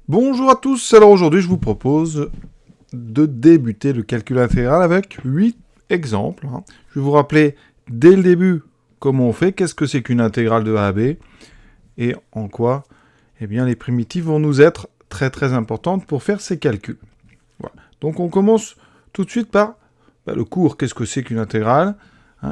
Bonjour à tous, alors aujourd'hui je vous propose de débuter le calcul intégral avec 8 exemples. Je vais vous rappeler dès le début comment on fait, qu'est-ce que c'est qu'une intégrale de A à B, et en quoi les primitives vont nous être très très importantes pour faire ces calculs. Voilà. Donc on commence tout de suite par le cours, qu'est-ce que c'est qu'une intégrale,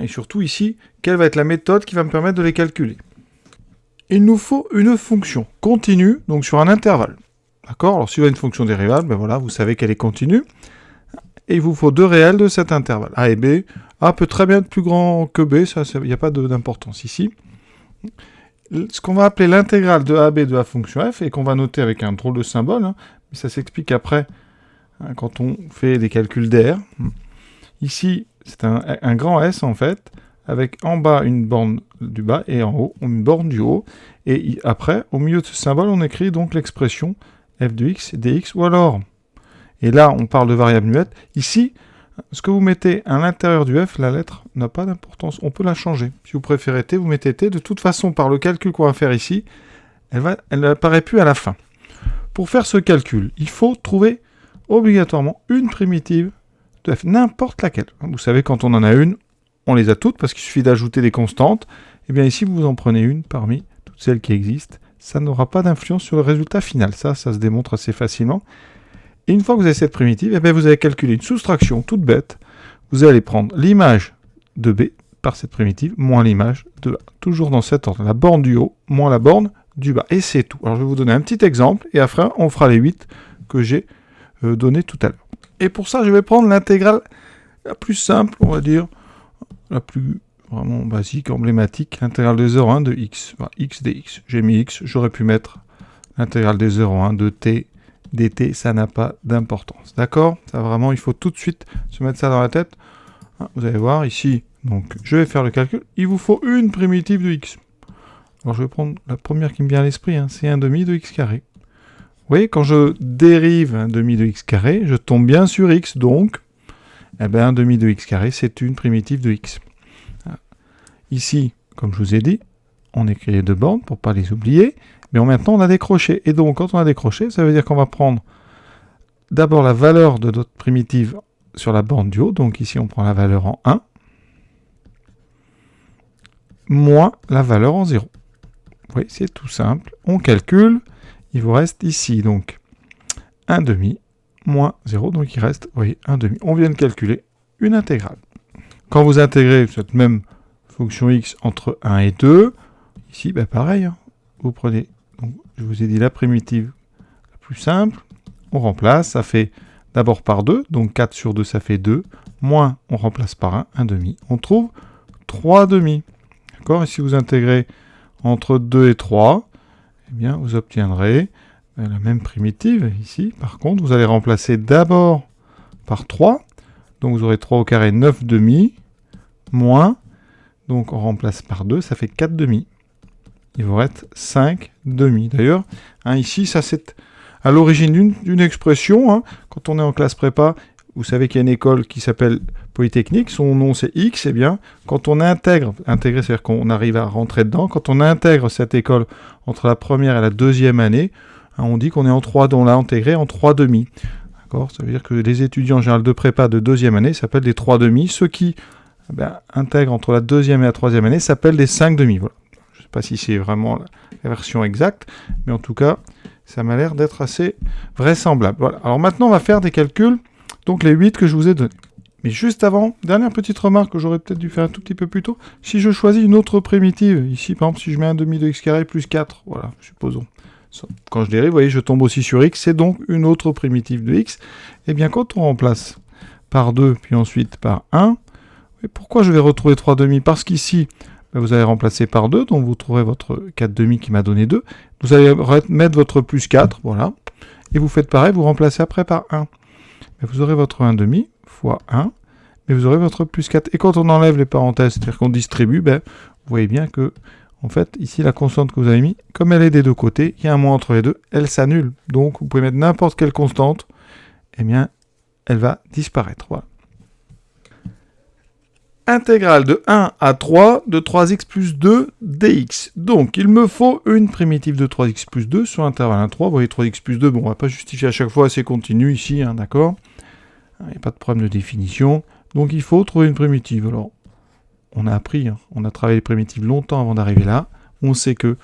et surtout ici, quelle va être la méthode qui va me permettre de les calculer. Il nous faut une fonction continue, donc sur un intervalle. D'accord? Alors, si vous avez une fonction dérivable, vous savez qu'elle est continue. Et il vous faut deux réels de cet intervalle, A et B. A peut très bien être plus grand que B, il n'y a pas d'importance ici. Ce qu'on va appeler l'intégrale de A à B de la fonction f, et qu'on va noter avec un drôle de symbole, mais ça s'explique après, quand on fait des calculs d'air. Ici, c'est un grand S, en fait, avec en bas une borne du bas, et en haut, une borne du haut. Et après, au milieu de ce symbole, on écrit donc l'expression f de x, dx, ou alors, et là on parle de variable muette, ici, ce que vous mettez à l'intérieur du f, la lettre n'a pas d'importance, on peut la changer. Si vous préférez t, vous mettez t, de toute façon, par le calcul qu'on va faire ici, elle n'apparaît plus à la fin. Pour faire ce calcul, il faut trouver obligatoirement une primitive de f, n'importe laquelle. Vous savez, quand on en a une, on les a toutes, parce qu'il suffit d'ajouter des constantes. Et bien ici, vous en prenez une parmi toutes celles qui existent. Ça n'aura pas d'influence sur le résultat final. Ça se démontre assez facilement. Et une fois que vous avez cette primitive, vous allez calculer une soustraction toute bête. Vous allez prendre l'image de B par cette primitive, moins l'image de A. Toujours dans cet ordre. La borne du haut, moins la borne du bas. Et c'est tout. Alors je vais vous donner un petit exemple, et après on fera les 8 que j'ai donnés tout à l'heure. Et pour ça, je vais prendre l'intégrale la plus simple, on va dire, la plus vraiment basique, emblématique, l'intégrale de 0,1 de x, x dx. J'ai mis x, j'aurais pu mettre l'intégrale de 0,1 de t dt, ça n'a pas d'importance. D'accord? Ça vraiment, il faut tout de suite se mettre ça dans la tête. Vous allez voir ici, donc je vais faire le calcul. Il vous faut une primitive de x. Alors je vais prendre la première qui me vient à l'esprit, c'est 1 demi de x carré. Vous voyez, quand je dérive 1 demi de x carré, je tombe bien sur x, donc 1 demi de x carré, c'est une primitive de x. Ici, comme je vous ai dit, on écrit les deux bornes pour ne pas les oublier, mais maintenant on a décroché. Et donc, quand on a décroché, ça veut dire qu'on va prendre d'abord la valeur de notre primitive sur la borne du haut, donc ici on prend la valeur en 1, moins la valeur en 0. Vous voyez, c'est tout simple. On calcule, il vous reste ici, donc 1 demi, moins 0, donc il reste, vous voyez, 1 demi. On vient de calculer une intégrale. Quand vous intégrez cette même fonction x entre 1 et 2, ici, pareil, vous prenez, donc, je vous ai dit la primitive la plus simple, on remplace, ça fait d'abord par 2, donc 4 sur 2, ça fait 2, moins, on remplace par 1, 1 demi, on trouve 3 demi. D'accord? Et si vous intégrez entre 2 et 3, vous obtiendrez la même primitive ici. Par contre, vous allez remplacer d'abord par 3, donc vous aurez 3 au carré, 9 demi, moins, donc on remplace par 2, ça fait 4 demi. Il vous reste 5 demi. D'ailleurs, ici, ça c'est à l'origine d'une expression. Quand on est en classe prépa, vous savez qu'il y a une école qui s'appelle Polytechnique, son nom c'est X, quand on intègre, c'est-à-dire qu'on arrive à rentrer dedans, quand on intègre cette école entre la première et la deuxième année, on dit qu'on est en 3, on l'a intégré en 3 demi. D'accord? Ça veut dire que les étudiants en général de prépa de deuxième année s'appellent des 3 demi, ceux qui intègrent entre la deuxième et la troisième année s'appellent des 5 demi. Voilà. Je ne sais pas si c'est vraiment la version exacte, mais en tout cas, ça m'a l'air d'être assez vraisemblable. Voilà. Alors maintenant, on va faire des calculs, donc les 8 que je vous ai donnés. Mais juste avant, dernière petite remarque que j'aurais peut-être dû faire un tout petit peu plus tôt, si je choisis une autre primitive, ici par exemple si je mets 1 demi de x carré plus 4, voilà, supposons. Quand je dérive, vous voyez, je tombe aussi sur x, c'est donc une autre primitive de x. Et bien quand on remplace par 2, puis ensuite par 1, et pourquoi je vais retrouver 3 demi? Parce qu'ici, vous allez remplacer par 2, donc vous trouverez votre 4 demi qui m'a donné 2. Vous allez mettre votre plus 4, voilà. Et vous faites pareil, vous remplacez après par 1. Mais vous aurez votre 1 demi fois 1, mais vous aurez votre plus 4. Et quand on enlève les parenthèses, c'est-à-dire qu'on distribue, vous voyez bien que, en fait, ici, la constante que vous avez mis, comme elle est des deux côtés, il y a un moins entre les deux, elle s'annule. Donc, vous pouvez mettre n'importe quelle constante, elle va disparaître. Voilà. intégrale de 1 à 3 de 3x plus 2 dx. Donc, il me faut une primitive de 3x plus 2 sur intervalle 1, 3. Vous voyez, 3x plus 2, bon, on va pas justifier à chaque fois, c'est continu ici, hein, d'accord? Il n'y a pas de problème de définition. Donc, il faut trouver une primitive. Alors, on a appris, hein, on a travaillé les primitives longtemps avant d'arriver là. On sait que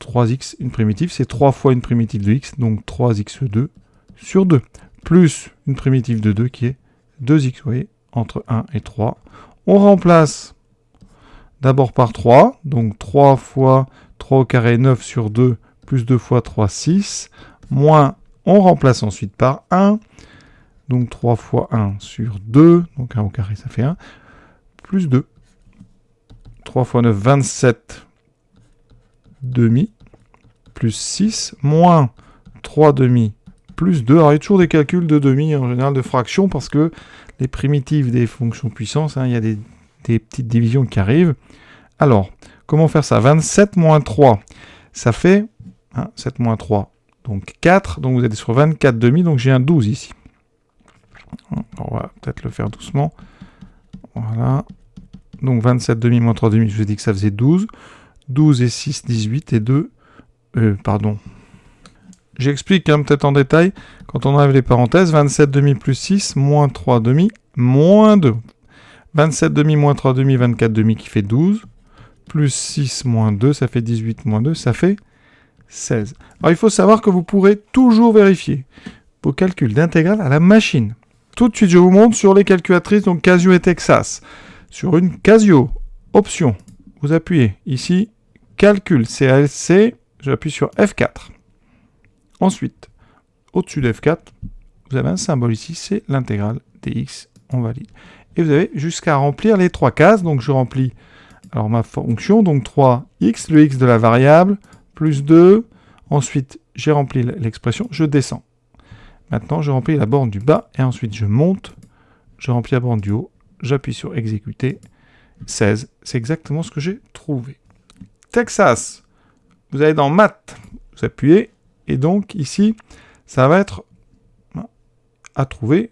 3x, une primitive, c'est 3 fois une primitive de x, donc 3x2 sur 2, plus une primitive de 2 qui est 2x, vous voyez, entre 1 et 3. On remplace d'abord par 3, donc 3 fois 3 au carré, 9 sur 2, plus 2 fois 3, 6, moins, on remplace ensuite par 1, donc 3 fois 1 sur 2, donc 1 au carré, ça fait 1, plus 2. 3 fois 9, 27 demi, plus 6, moins 3 demi, plus 2. Alors, il y a toujours des calculs de demi, en général, de fractions, parce que les primitives des fonctions puissance, hein, il y a des petites divisions qui arrivent. Alors, comment faire ça? 27 moins 3, ça fait 7 moins 3, donc 4. Donc, vous êtes sur 24 demi, donc j'ai un 12 ici. Alors, on va peut-être le faire doucement. Voilà. Donc, 27 demi moins 3 demi, je vous ai dit que ça faisait 12. 12 et 6, 18 et 2... pardon. J'explique peut-être en détail. Quand on enlève les parenthèses, 27 demi plus 6, moins 3 demi, moins 2. 27 demi moins 3 demi, 24 demi qui fait 12. Plus 6 moins 2, ça fait 18 moins 2, ça fait 16. Alors il faut savoir que vous pourrez toujours vérifier vos calculs d'intégrale à la machine. Tout de suite, je vous montre sur les calculatrices, donc Casio et Texas. Sur une Casio, option, vous appuyez ici, calcul CALC, j'appuie sur F4. Ensuite, au-dessus de F4, vous avez un symbole ici, c'est l'intégrale dx, on valide. Et vous avez jusqu'à remplir les 3 cases, donc je remplis alors ma fonction, donc 3x, le x de la variable, plus 2, ensuite j'ai rempli l'expression, je descends. Maintenant, je remplis la borne du bas, et ensuite je monte, je remplis la borne du haut, j'appuie sur exécuter, 16, c'est exactement ce que j'ai trouvé. Texas, vous allez dans maths, vous appuyez, et donc ici, ça va être à trouver.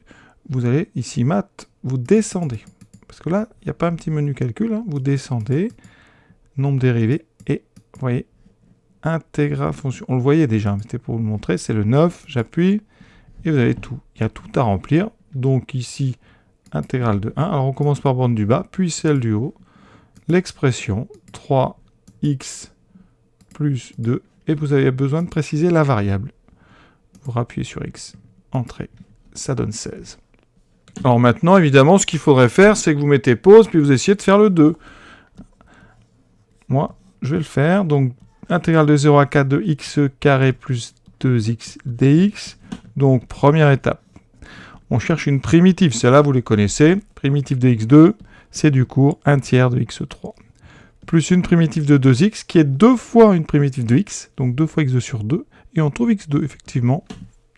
Vous allez ici maths, vous descendez. Parce que là, il n'y a pas un petit menu calcul, hein. Vous descendez, nombre dérivé, et vous voyez, intégrale fonction. On le voyait déjà, mais c'était pour vous le montrer, c'est le 9, j'appuie, et vous avez tout. Il y a tout à remplir. Donc ici, intégrale de 1. Alors on commence par borne du bas, puis celle du haut. L'expression 3x plus 2. Et vous avez besoin de préciser la variable. Vous rappuyez sur X, entrée, ça donne 16. Alors maintenant, évidemment, ce qu'il faudrait faire, c'est que vous mettez pause, puis vous essayez de faire le 2. Moi, je vais le faire. Donc, intégrale de 0 à 4 de x carré plus 2x dx. Donc, première étape. On cherche une primitive. Celle-là, vous les connaissez. Primitive de x2, c'est du cours 1 tiers de x3. Plus une primitive de 2x, qui est 2 fois une primitive de x, donc 2 fois x2 sur 2, et on trouve x2, effectivement.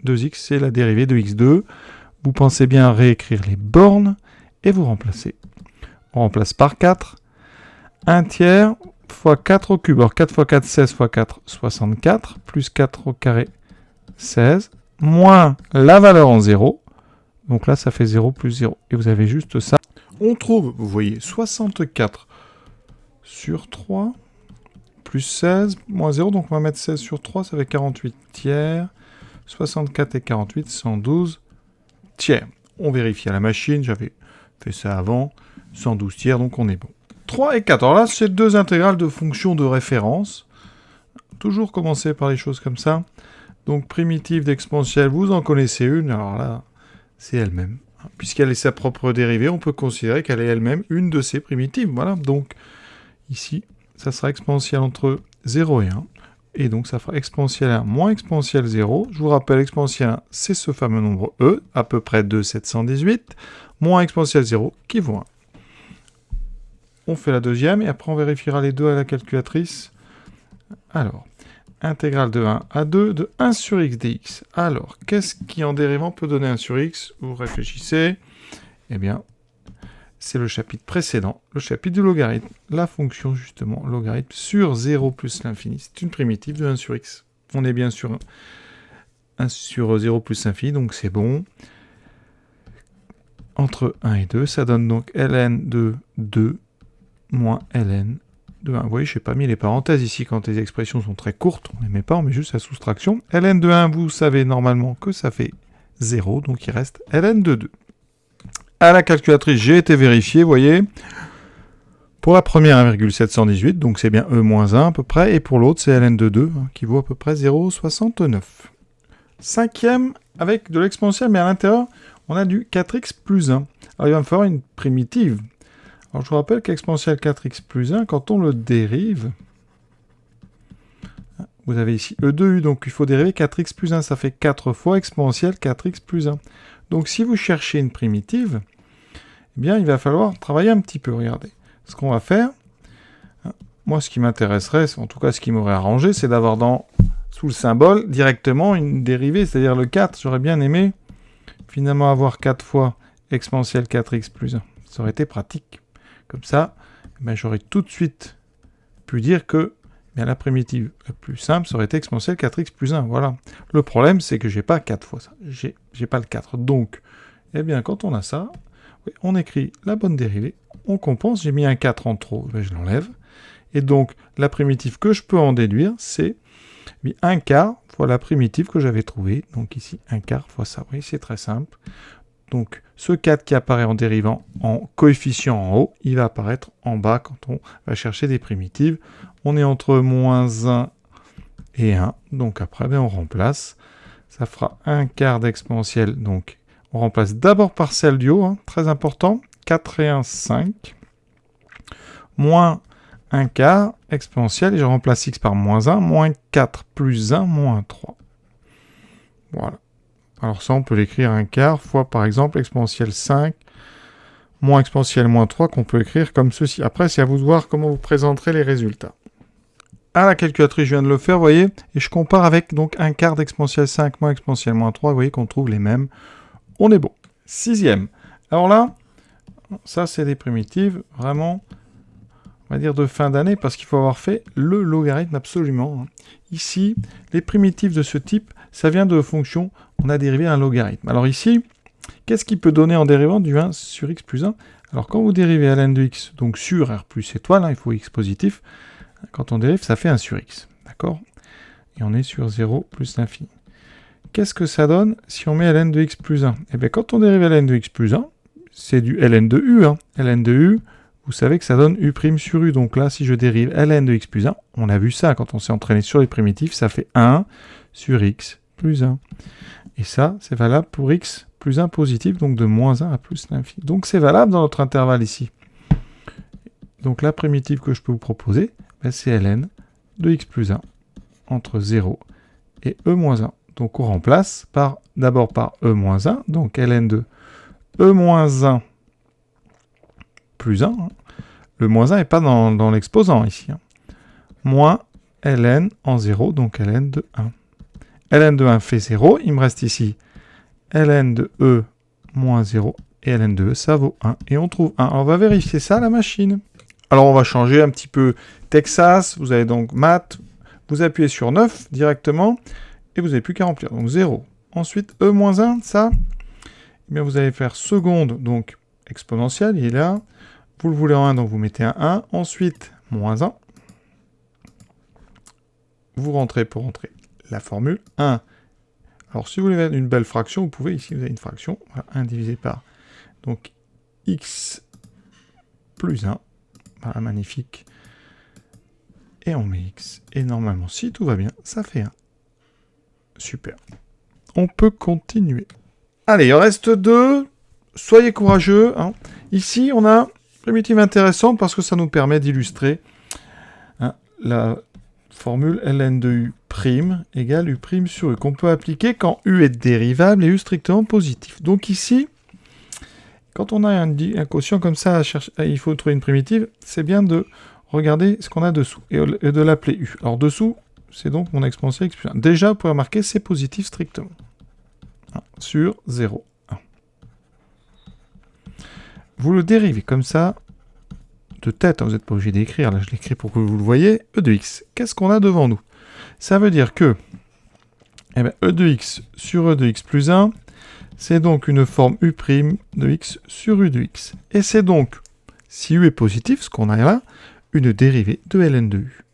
2x, c'est la dérivée de x2. Vous pensez bien réécrire les bornes, et vous remplacez. On remplace par 4. 1 tiers fois 4 au cube. Alors 4 fois 4, 16 fois 4, 64, plus 4 au carré, 16, moins la valeur en 0. Donc là, ça fait 0 plus 0. Et vous avez juste ça. On trouve, vous voyez, 64 sur 3, plus 16, moins 0, donc on va mettre 16 sur 3, ça fait 48 tiers, 64 et 48, 112 tiers. On vérifie à la machine, j'avais fait ça avant, 112 tiers, donc on est bon. 3 et 4, alors là, c'est deux intégrales de fonctions de référence. Toujours commencer par les choses comme ça. Donc, primitive d'exponentielle, vous en connaissez une, alors là, c'est elle-même. Puisqu'elle est sa propre dérivée, on peut considérer qu'elle est elle-même une de ces primitives. Voilà, donc ici, ça sera exponentielle entre 0 et 1. Et donc, ça fera exponentielle 1 moins exponentielle 0. Je vous rappelle, exponentielle 1, c'est ce fameux nombre E, à peu près 2,718, moins exponentielle 0, qui vaut 1. On fait la deuxième, et après, on vérifiera les deux à la calculatrice. Alors, intégrale de 1 à 2 de 1 sur x dx. Alors, qu'est-ce qui en dérivant peut donner 1 sur x? Vous réfléchissez. Eh bien, c'est le chapitre précédent, le chapitre du logarithme. La fonction, justement, logarithme sur 0 plus l'infini. C'est une primitive de 1 sur x. On est bien sur 1 sur 0 plus l'infini, donc c'est bon. entre 1 et 2. Ça donne donc ln de 2 moins ln de 1. Vous voyez, je n'ai pas mis les parenthèses ici quand les expressions sont très courtes. On ne les met pas, on met juste la soustraction. ln de 1, vous savez normalement que ça fait 0, donc il reste ln de 2. À la calculatrice, j'ai été vérifié, vous voyez. Pour la première, 1,718, donc c'est bien E moins 1 à peu près, et pour l'autre, c'est ln de 2, qui vaut à peu près 0,69. Cinquième, avec de l'exponentielle, mais à l'intérieur, on a du 4x plus 1. Alors il va me falloir une primitive. Alors je vous rappelle qu'exponentielle 4x plus 1, quand on le dérive, vous avez ici E2U, donc il faut dériver 4x plus 1, ça fait 4 fois exponentielle 4x plus 1. Donc si vous cherchez une primitive, eh bien il va falloir travailler un petit peu, regardez. Ce qu'on va faire, moi ce qui m'intéresserait, en tout cas ce qui m'aurait arrangé, c'est d'avoir sous le symbole directement une dérivée, c'est-à-dire le 4. J'aurais bien aimé finalement avoir 4 fois exponentielle 4x plus 1. Ça aurait été pratique. Comme ça, j'aurais tout de suite pu dire que la primitive la plus simple, ça aurait été exponentielle 4x plus 1. Voilà. Le problème, c'est que j'ai pas 4 fois ça. J'ai pas le 4. Donc, eh bien, quand on a ça, on écrit la bonne dérivée, on compense, j'ai mis un 4 en trop, je l'enlève. Et donc, la primitive que je peux en déduire, c'est 1 quart fois la primitive que j'avais trouvée. Donc ici, 1 quart fois ça. Oui, c'est très simple. Donc, ce 4 qui apparaît en dérivant en coefficient en haut, il va apparaître en bas quand on va chercher des primitives. On est entre moins 1 et 1. Donc après, on remplace. Ça fera 1 quart d'exponentielle. Donc, on remplace d'abord par celle du haut, très important. 4 et 1, 5. Moins 1 quart exponentielle. Et je remplace x par moins 1. Moins 4 plus 1, moins 3. Voilà. Alors ça, on peut l'écrire 1 quart fois, par exemple, exponentielle 5 moins exponentielle moins 3, qu'on peut écrire comme ceci. Après, c'est à vous de voir comment vous présenterez les résultats. À la calculatrice, je viens de le faire, vous voyez, et je compare avec donc 1 quart d'exponentielle 5 moins exponentielle moins 3, vous voyez qu'on trouve les mêmes. On est bon. Sixième. Alors là, ça, c'est des primitives vraiment, on va dire, de fin d'année, parce qu'il faut avoir fait le logarithme absolument. Ici, les primitives de ce type, ça vient de fonctions, on a dérivé un logarithme. Alors ici, qu'est-ce qui peut donner en dérivant du 1 sur x plus 1? Alors quand vous dérivez ln de x, donc sur r plus étoile, il faut x positif, quand on dérive, ça fait 1 sur x. D'accord? Et on est sur 0 plus l'infini. Qu'est-ce que ça donne si on met ln de x plus 1? Eh bien, quand on dérive ln de x plus 1, c'est du ln de u. Ln de u, vous savez que ça donne u' sur u. Donc là, si je dérive ln de x plus 1, on a vu ça quand on s'est entraîné sur les primitifs, ça fait 1 sur x plus 1. Et ça, c'est valable pour x plus 1 positif, donc de moins 1 à plus l'infini. Donc c'est valable dans notre intervalle ici. Donc la primitive que je peux vous proposer, c'est ln de x plus 1 entre 0 et e moins 1. Donc on remplace d'abord par e moins 1, donc ln de e moins 1 plus 1. Le moins 1 n'est pas dans l'exposant ici. Moins ln en 0, donc ln de 1. ln de 1 fait 0, il me reste ici ln de e moins 0 et ln de e, ça vaut 1. Et on trouve 1. Alors on va vérifier ça à la machine. Alors on va changer un petit peu Texas, vous avez donc maths, vous appuyez sur 9 directement, et vous n'avez plus qu'à remplir, donc 0. Ensuite, e moins 1, ça, eh bien, vous allez faire seconde, donc exponentielle, il est là. Vous le voulez en 1, donc vous mettez un 1. Ensuite, moins 1. Vous rentrez pour rentrer la formule 1. Alors, si vous voulez mettre une belle fraction, vous pouvez, ici, vous avez une fraction, voilà, 1 divisé par, donc, x plus 1. Voilà, magnifique. Et on met x. Et normalement, si tout va bien, ça fait 1. Super. On peut continuer. Allez, il en reste 2. Soyez courageux. Ici, on a une primitive intéressante parce que ça nous permet d'illustrer la formule ln de u' égale u' sur u, qu'on peut appliquer quand u est dérivable et u strictement positif. Donc ici, quand on a un quotient comme ça, il faut trouver une primitive, c'est bien de regarder ce qu'on a dessous et de l'appeler u. Alors dessous, c'est donc mon exponentielle x plus 1. Déjà, vous pouvez remarquer, c'est positif strictement. Sur 0, 1. Vous le dérivez comme ça, de tête, vous n'êtes pas obligé d'écrire, là je l'écris pour que vous le voyez, e de x. Qu'est-ce qu'on a devant nous? Ça veut dire que e de x sur e de x plus 1, c'est donc une forme u' de x sur u de x. Et c'est donc, si u est positif, ce qu'on a là, une dérivée de ln de u.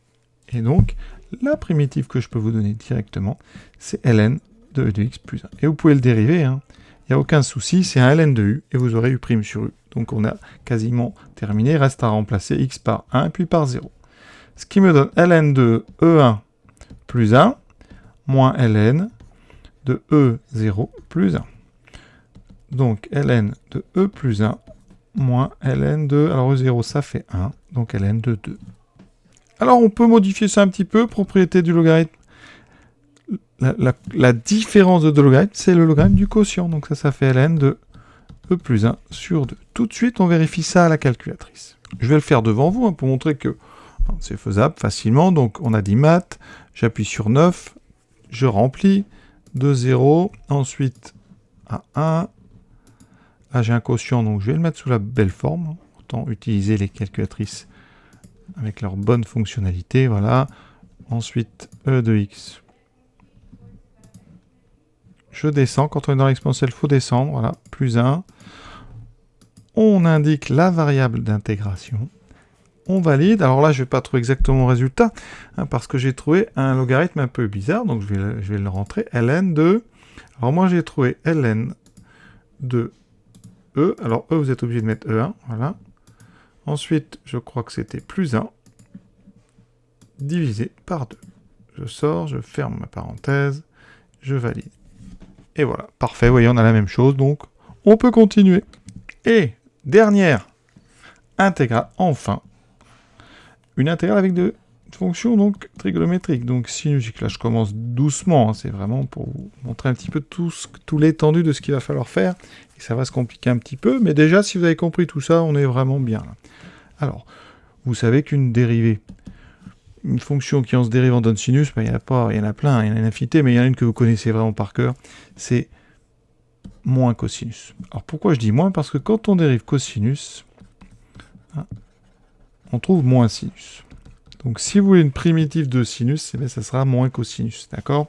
Et donc, la primitive que je peux vous donner directement, c'est ln de u de x plus 1. Et vous pouvez le dériver, hein. Il n'y a aucun souci, c'est un ln de u, et vous aurez u' sur u. Donc on a quasiment terminé, il reste à remplacer x par 1, puis par 0. Ce qui me donne ln de e1 plus 1, moins ln de e0 plus 1. Donc ln de e plus 1, moins ln de... Alors e0, ça fait 1, donc ln de 2. Alors on peut modifier ça un petit peu, propriété du logarithme. La différence de deux logarithmes, c'est le logarithme du quotient. Donc ça fait ln de e plus 1 sur 2. Tout de suite, on vérifie ça à la calculatrice. Je vais le faire devant vous, hein, pour montrer que c'est faisable facilement. Donc on a dit maths, j'appuie sur 9, je remplis, de 0, ensuite à 1. Là j'ai un quotient, donc je vais le mettre sous la belle forme. Autant utiliser les calculatrices avec leur bonne fonctionnalité, voilà. Ensuite, e de x. Je descends, quand on est dans l'exponentielle, il faut descendre, voilà, plus 1. On indique la variable d'intégration. On valide. Alors là, je ne vais pas trouver exactement le résultat, hein, parce que j'ai trouvé un logarithme un peu bizarre, donc je vais le rentrer, ln de... Alors moi, j'ai trouvé ln de e. Alors e, vous êtes obligé de mettre e1, voilà. Ensuite, je crois que c'était plus 1, divisé par 2. Je sors, je ferme ma parenthèse, je valide. Et voilà, parfait, vous voyez, on a la même chose, donc on peut continuer. Et dernière intégrale, enfin, une intégrale avec de fonctions donc trigonométriques, donc sinus. Là, je commence doucement, hein, c'est vraiment pour vous montrer un petit peu tout l'étendue de ce qu'il va falloir faire, et ça va se compliquer un petit peu, mais déjà, si vous avez compris tout ça, on est vraiment bien là. Alors, vous savez qu'une dérivée, une fonction qui en se dérivant donne sinus, ben, il y en a plein, il y en a une infinité, mais il y en a une que vous connaissez vraiment par cœur, c'est moins cosinus. Alors pourquoi je dis moins? Parce que quand on dérive cosinus, hein, on trouve moins sinus. Donc si vous voulez une primitive de sinus, eh bien, ça sera moins cosinus, d'accord?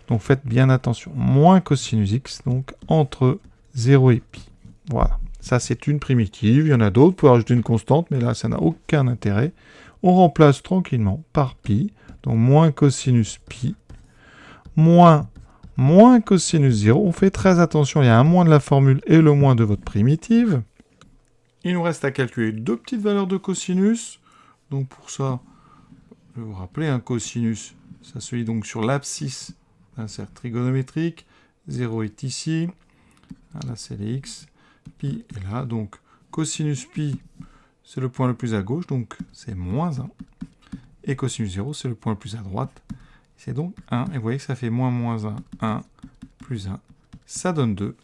Donc faites bien attention. Moins cosinus x, donc entre 0 et pi. Voilà, ça c'est une primitive, il y en a d'autres, vous pouvez rajouter une constante, mais là ça n'a aucun intérêt. On remplace tranquillement par pi, donc moins cosinus pi, moins cosinus 0. On fait très attention, il y a un moins de la formule et le moins de votre primitive. Il nous reste à calculer deux petites valeurs de cosinus. Donc pour ça, je vais vous rappeler, un cosinus, ça se lit donc sur l'abscisse d'un cercle trigonométrique. 0 est ici, là c'est les x, pi est là, donc cosinus pi, c'est le point le plus à gauche, donc c'est moins 1. Et cosinus 0, c'est le point le plus à droite, c'est donc 1. Et vous voyez que ça fait moins 1, 1, plus 1, ça donne 2.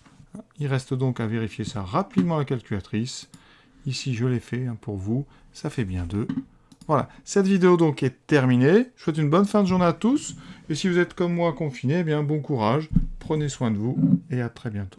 Il reste donc à vérifier ça rapidement à la calculatrice. Ici, je l'ai fait, hein, pour vous, ça fait bien 2. Voilà, cette vidéo donc est terminée. Je vous souhaite une bonne fin de journée à tous. Et si vous êtes comme moi confiné, eh bien bon courage, prenez soin de vous et à très bientôt.